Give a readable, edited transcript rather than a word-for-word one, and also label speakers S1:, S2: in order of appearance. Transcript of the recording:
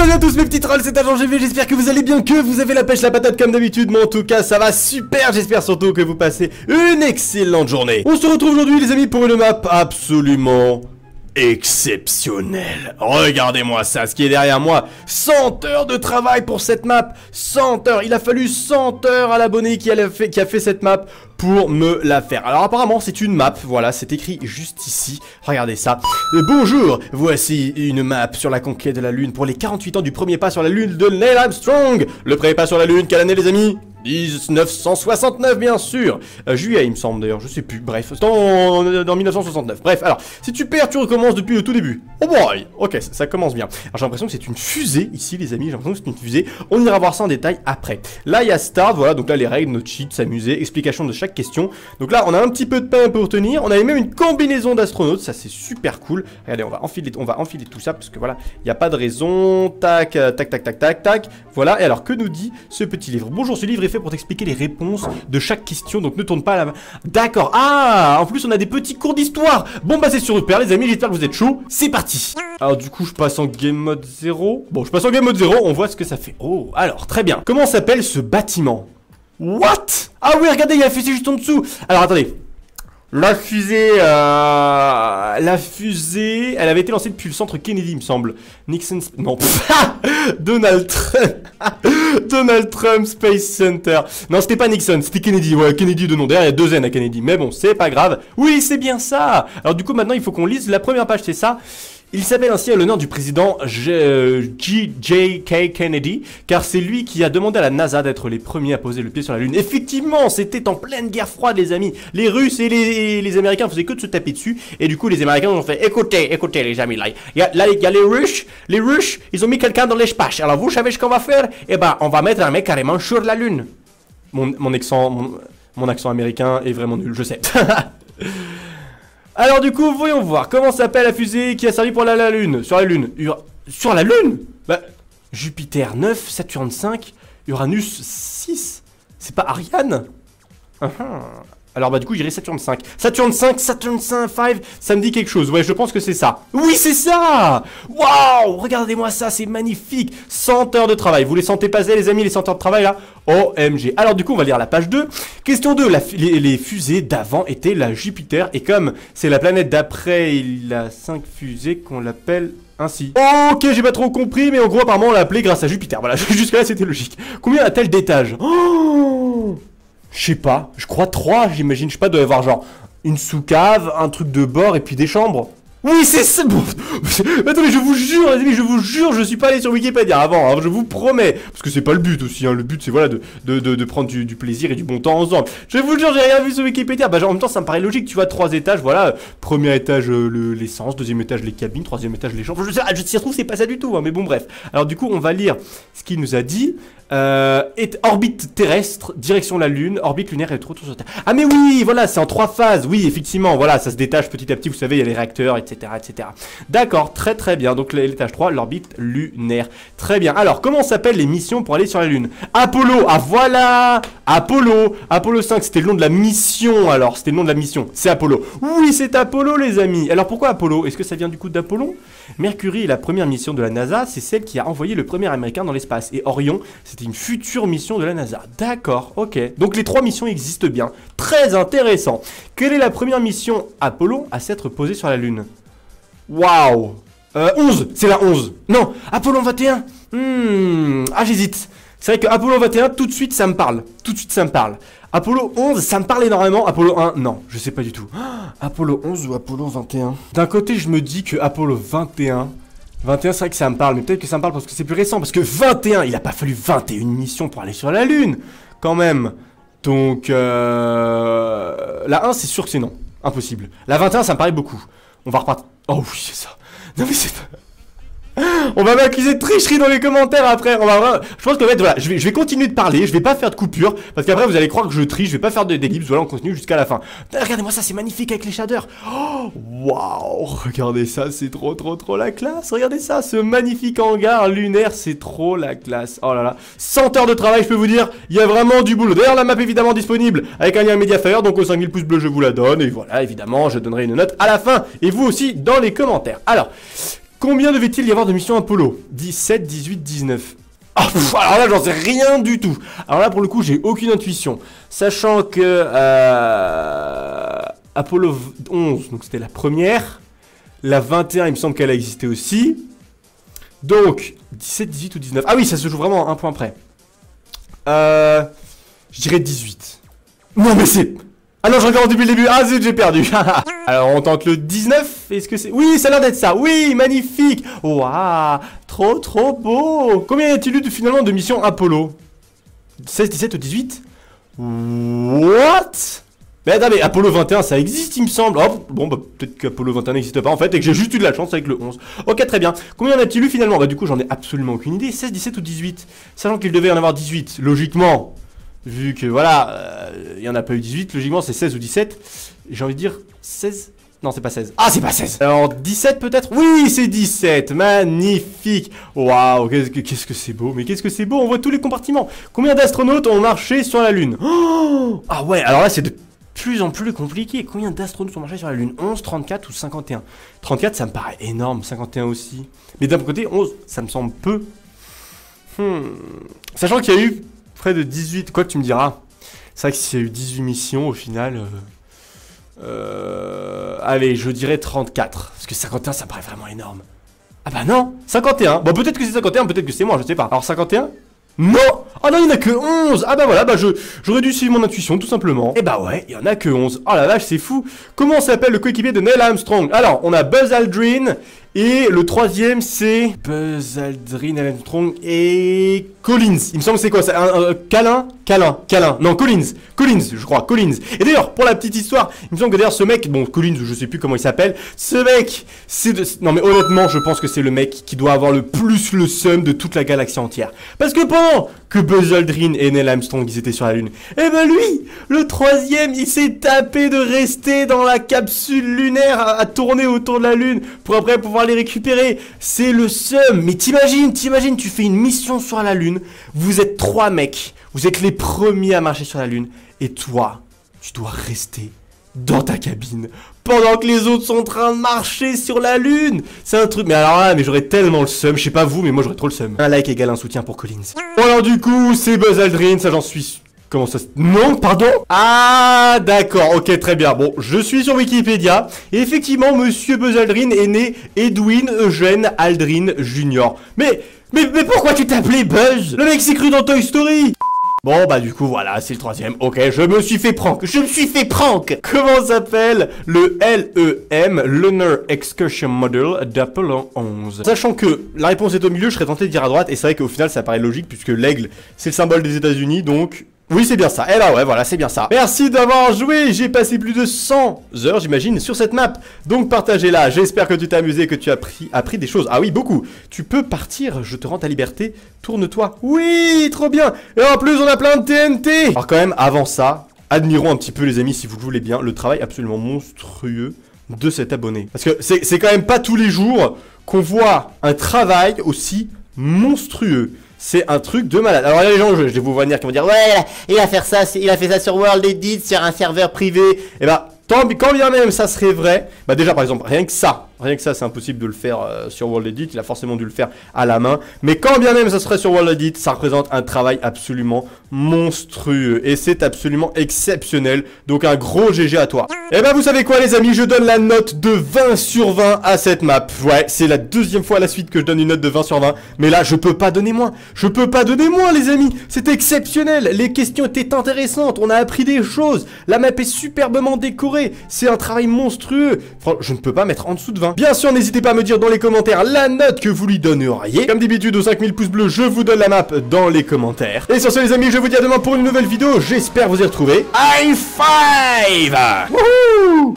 S1: Salut à tous mes petits trolls, c'est Agent GV, j'espère que vous allez bien, que vous avez la pêche, la patate comme d'habitude, mais en tout cas ça va super, j'espère surtout que vous passez une excellente journée. On se retrouve aujourd'hui les amis pour une map absolument exceptionnelle. Regardez-moi ça, ce qui est derrière moi, 100 heures de travail pour cette map, 100 heures, il a fallu 100 heures à l'abonné qui a fait cette map pour me la faire. Alors apparemment c'est une map, voilà, c'est écrit juste ici, regardez ça. Bonjour, voici une map sur la conquête de la lune pour les 48 ans du premier pas sur la lune de Neil Armstrong. Le premier pas sur la lune, quelle année les amis? 1969 bien sûr, juillet il me semble d'ailleurs, je sais plus, bref, c'est dans 1969, bref, alors, si tu perds tu recommences depuis le tout début. Oh boy, ok, ça commence bien. Alors j'ai l'impression que c'est une fusée ici les amis, j'ai l'impression que c'est une fusée, on ira voir ça en détail après. Là il y a Start, voilà, donc là les règles, notre cheat, s'amuser, explication de chaque question. Donc là on a un petit peu de pain pour tenir, on avait même une combinaison d'astronautes, ça c'est super cool. Regardez, on va enfiler tout ça parce que voilà, il n'y a pas de raison, tac, tac, tac, tac, tac, tac, voilà, et alors que nous dit ce petit livre? Bonjour, ce livre est fait pour t'expliquer les réponses de chaque question, donc ne tourne pas la main. D'accord, ah, en plus on a des petits cours d'histoire. Bon bah c'est super les amis, j'espère que vous êtes chauds, c'est parti. Alors du coup je passe en game mode 0. Bon je passe en game mode 0, on voit ce que ça fait. Oh, alors très bien. Comment s'appelle ce bâtiment? What? Ah oui regardez, il y a la fusée juste en dessous. Alors attendez. La fusée, elle avait été lancée depuis le centre Kennedy, il me semble. Nixon, non, Donald Trump, Donald Trump Space Center. Non, c'était pas Nixon, c'était Kennedy. Ouais, Kennedy de nom. D'ailleurs, il y a 2 N à Kennedy, mais bon, c'est pas grave. Oui, c'est bien ça. Alors du coup, maintenant, il faut qu'on lise la première page, c'est ça. Il s'appelle ainsi à l'honneur du président J.K. Kennedy, car c'est lui qui a demandé à la NASA d'être les premiers à poser le pied sur la Lune. Effectivement, c'était en pleine guerre froide, les amis. Les Russes et les Américains faisaient que de se taper dessus, et du coup, les Américains ont fait, écoutez, les amis, là, il y a les Russes, ils ont mis quelqu'un dans l'espace. Alors vous savez ce qu'on va faire? Eh ben, on va mettre un mec carrément sur la Lune. Mon accent américain est vraiment nul, je sais. Alors du coup, voyons voir, comment s'appelle la fusée qui a servi pour la Lune? Sur la Lune? Sur la Lune? Bah, Jupiter 9, Saturne 5, Uranus 6. C'est pas Ariane? Alors bah du coup j'irai Saturne 5. Saturne 5, Saturne 5, ça me dit quelque chose. Ouais, je pense que c'est ça. Oui, c'est ça. Waouh, regardez-moi ça, c'est magnifique. 100 heures de travail. Vous les sentez passer les amis, les 100 heures de travail là? OMG. Alors du coup on va lire la page 2. Question 2, les fusées d'avant étaient la Jupiter. Et comme c'est la planète d'après, il a 5 fusées qu'on l'appelle ainsi. Ok, j'ai pas trop compris, mais en gros apparemment on l'a appelé grâce à Jupiter. Voilà, jusque là c'était logique. Combien a-t-elle d'étages? Oh, je sais pas, je crois 3, j'imagine, je sais pas, doit y avoir genre une sous-cave, un truc de bord et puis des chambres. Oui, c'est ça. Bon. Attendez, je vous jure, les amis, je vous jure, je suis pas allé sur Wikipédia avant, hein, je vous promets. Parce que c'est pas le but aussi, hein, le but c'est voilà de prendre du plaisir et du bon temps ensemble. Je vous jure, j'ai rien vu sur Wikipédia. Bah, genre, en même temps, ça me paraît logique, tu vois, 3 étages, voilà. Premier étage, l'essence, deuxième étage, les cabines, troisième étage, les chambres. Si ça se trouve, c'est pas ça du tout, hein, mais bon, bref. Alors, du coup, on va lire ce qu'il nous a dit. Orbite terrestre, direction la Lune, orbite lunaire et retour sur Terre. Ah mais oui, voilà, c'est en 3 phases. Oui, effectivement, voilà, ça se détache petit à petit, vous savez, il y a les réacteurs, etc., etc. D'accord, très très bien. Donc l'étage 3, l'orbite lunaire. Très bien. Alors, comment s'appellent les missions pour aller sur la Lune? Apollo, ah voilà, Apollo 5, c'était le nom de la mission, alors, c'était le nom de la mission, c'est Apollo. Oui, c'est Apollo, les amis. Alors, pourquoi Apollo? Est-ce que ça vient du coup d'Apollon? Mercury est la première mission de la NASA, c'est celle qui a envoyé le premier américain dans l'espace. Et Orion, c'était une future mission de la NASA. D'accord, ok. Donc les 3 missions existent bien. Très intéressant. Quelle est la première mission Apollo à s'être posée sur la Lune? Waouh, 11, c'est la 11. Non, Apollon 21. Ah, j'hésite. C'est vrai que Apollo 21, tout de suite, ça me parle. Tout de suite, ça me parle. Apollo 11, ça me parle énormément. Apollo 1, non, je sais pas du tout. Apollo 11 ou Apollo 21? D'un côté, je me dis que Apollo 21... 21, c'est vrai que ça me parle, mais peut-être que ça me parle parce que c'est plus récent. Parce que 21, il a pas fallu 21 missions pour aller sur la Lune, quand même. Donc, la 1, c'est sûr que c'est non. Impossible. La 21, ça me paraît beaucoup. On va repartir. Oh oui, c'est ça. Non mais c'est pas... On va m'accuser de tricherie dans les commentaires après. Je pense qu'en fait, voilà, je vais continuer de parler. Je vais pas faire de coupure. Parce qu'après, vous allez croire que je triche. Je vais pas faire d'ellipse. Voilà, on continue jusqu'à la fin. Regardez-moi ça, c'est magnifique avec les shaders. Oh, waouh, regardez ça, c'est trop la classe. Regardez ça, ce magnifique hangar lunaire, c'est trop la classe. Oh là là. 100 heures de travail, je peux vous dire. Il y a vraiment du boulot. D'ailleurs, la map est évidemment disponible avec un lien Mediafire. Donc, aux 5000 pouces bleus, je vous la donne. Et voilà, évidemment, je donnerai une note à la fin. Et vous aussi, dans les commentaires. Alors. Combien devait-il y avoir de missions Apollo? 17, 18, 19. Ah, alors là, j'en sais rien du tout. Alors là, pour le coup, j'ai aucune intuition. Sachant que Apollo 11, donc c'était la première. La 21, il me semble qu'elle a existé aussi. Donc, 17, 18 ou 19. Ah oui, ça se joue vraiment à un point près. Je dirais 18. Non, mais c'est... Ah non, je regarde depuis le début. Ah zut, j'ai perdu. Alors, on tente le 19. Est-ce que c'est... Oui, ça a l'air d'être ça. Oui, magnifique. Waouh, trop, trop beau. Combien y a-t-il eu finalement de missions Apollo? 16, 17 ou 18? What? Mais attends, mais Apollo 21, ça existe, il me semble. Oh, bon, bah, peut-être qu'Apollo 21 n'existe pas, en fait, et que j'ai juste eu de la chance avec le 11. Ok, très bien. Combien en a-t-il eu, finalement? Bah, du coup, j'en ai absolument aucune idée. 16, 17 ou 18? Sachant qu'il devait y en avoir 18, logiquement. Vu que, voilà, il n'y en a pas eu 18, logiquement, c'est 16 ou 17. J'ai envie de dire 16... Non, c'est pas 16. Ah, c'est pas 16. Alors, 17 peut-être? Oui, c'est 17. Magnifique. Waouh, qu'est-ce que c'est beau. Mais qu'est-ce que c'est beau. On voit tous les compartiments. Combien d'astronautes ont marché sur la Lune? Oh, ah ouais, alors là, c'est de plus en plus compliqué. Combien d'astronautes ont marché sur la Lune? 11, 34 ou 51? 34, ça me paraît énorme. 51 aussi. Mais d'un côté, 11, ça me semble peu. Sachant qu'il y a eu près de 18... Quoi que tu me diras. C'est vrai que s'il y a eu 18 missions, au final... allez, je dirais 34. Parce que 51, ça me paraît vraiment énorme. Ah bah non, 51. Bon, peut-être que c'est 51, peut-être que c'est moi, je sais pas. Alors 51? Non! Ah non, il n'y en a que 11! Ah bah voilà, bah j'aurais dû suivre mon intuition, tout simplement. Et bah ouais, il y en a que 11. Oh la vache, c'est fou. Comment s'appelle le coéquipier de Neil Armstrong? Alors, on a Buzz Aldrin, et le troisième, c'est... Buzz Aldrin, Neil Armstrong et... Collins. Il me semble que c'est quoi? C'est un Calin. Non, Collins, je crois, Collins. Et d'ailleurs, pour la petite histoire, il me semble que d'ailleurs ce mec, bon, Collins, je sais plus comment il s'appelle, ce mec, c'est de... Non mais honnêtement, je pense que c'est le mec qui doit avoir le plus le seum de toute la galaxie entière. Parce que pendant que Buzz Aldrin et Neil Armstrong, ils étaient sur la Lune, eh ben lui, le troisième, il s'est tapé de rester dans la capsule lunaire à tourner autour de la Lune pour après pouvoir les récupérer. C'est le seum. Mais t'imagines, tu fais une mission sur la Lune, vous êtes 3 mecs, vous êtes les premiers à marcher sur la Lune, et toi, tu dois rester dans ta cabine pendant que les autres sont en train de marcher sur la Lune. C'est un truc, mais alors là, mais j'aurais tellement le seum, je sais pas vous, mais moi j'aurais trop le seum. Un like égale un soutien pour Collins. Bon alors du coup, c'est Buzz Aldrin, ça j'en suis... Comment ça se... Non, pardon? Ah, d'accord, ok, très bien. Bon, je suis sur Wikipédia, et effectivement, monsieur Buzz Aldrin est né Edwin Eugene Aldrin Jr. Mais pourquoi tu t'appelais Buzz? Le mec s'est cru dans Toy Story. Bon bah du coup voilà, c'est le troisième. Ok, je me suis fait prank. Comment s'appelle le LEM, Lunar Excursion Module d'Apollo 11? Sachant que la réponse est au milieu, je serais tenté de dire à droite. Et c'est vrai qu'au final ça paraît logique puisque l'aigle c'est le symbole des États-Unis, donc... Oui, c'est bien ça. Et bah ouais, voilà, c'est bien ça. Merci d'avoir joué. J'ai passé plus de 100 heures, j'imagine, sur cette map. Donc partagez-la. J'espère que tu t'es amusé et que tu as appris des choses. Ah oui, beaucoup. Tu peux partir. Je te rends ta liberté. Tourne-toi. Oui, trop bien. Et en plus, on a plein de TNT. Alors quand même, avant ça, admirons un petit peu, les amis, si vous le voulez bien, le travail absolument monstrueux de cet abonné. Parce que c'est quand même pas tous les jours qu'on voit un travail aussi monstrueux. C'est un truc de malade. Alors il y a les gens, je vais vous voir venir qui vont dire ouais, il a fait ça sur World Edit, sur un serveur privé. Et bah, quand bien même ça serait vrai, bah déjà par exemple, rien que ça c'est impossible de le faire sur World Edit, il a forcément dû le faire à la main. Mais quand bien même ça serait sur World Edit, ça représente un travail absolument monstrueux. Et c'est absolument exceptionnel. Donc un gros GG à toi. Et bah vous savez quoi les amis, je donne la note de 20 sur 20 à cette map. Ouais, c'est la deuxième fois à la suite que je donne une note de 20 sur 20. Mais là, je peux pas donner moins. Les amis. C'est exceptionnel. Les questions étaient intéressantes. On a appris des choses. La map est superbement décorée. C'est un travail monstrueux. Franchement, je ne peux pas mettre en dessous de 20. Bien sûr, n'hésitez pas à me dire dans les commentaires la note que vous lui donneriez. Comme d'habitude, aux 5000 pouces bleus, je vous donne la map dans les commentaires. Et sur ce, les amis, je vous dis à demain pour une nouvelle vidéo. J'espère vous y retrouver. High five! Wouhou!